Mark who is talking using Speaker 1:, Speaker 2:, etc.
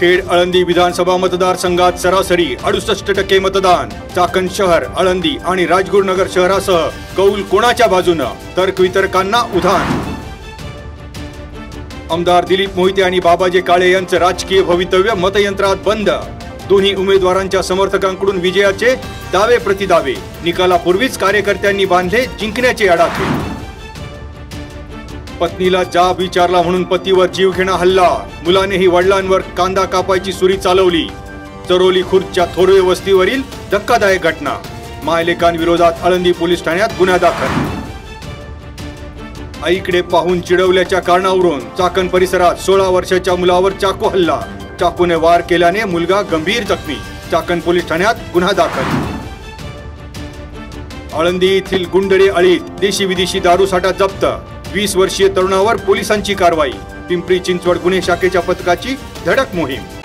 Speaker 1: खेड आळंदी विधानसभा मतदारसंघात सरासरी 68% मतदान। चाकण शहर, आळंदी आणि राजगुरुनगर शहरासह कौल कोणाच्या बाजूने? तर्कवितर्कांना उधाण। आमदार दिलीप मोहिते आणि बाबाजी काळे यांचे राजकीय भवितव्य मतयंत्रात बंद। दोन्ही उमेदवारांच्या समर्थकांकडून विजयाचे दावे प्रतिदावे। निकालापूर्वीच कार्यकर्त्यांनी बांधले जिंकण्याचे आडाखे। पत्नीला जाब विचारला म्हणून पतीवर जीवघेणा हल्ला। मुलानेही वडिलांवर कांदा कापायची सुरी चालवली। चरोली खुर्दच्या थोरवे वस्तीवरील धक्कादायक घटना। मायलेकांविरोधात आळंदी पोलीस ठाण्यात गुन्हा दाखल। आईकडे पाहून चिडवल्याच्या कारणावरून चाकण परिसरात 16 वर्षाच्या मुलावर चाकू हल्ला। चाकूने वार केल्याने मुलगा गंभीर जखमी। चाकण पोलीस ठाण्यात गुन्हा दाखल। आळंदी येथील गुंडडे अळीत देशी विदेशी दारू साठा जप्त। 20 वर्षीय तरुणावर पोलिसांची कारवाई। पिंपरी चिंचवड गुन्हे शाखेच्या पथकाची धडक मोहीम।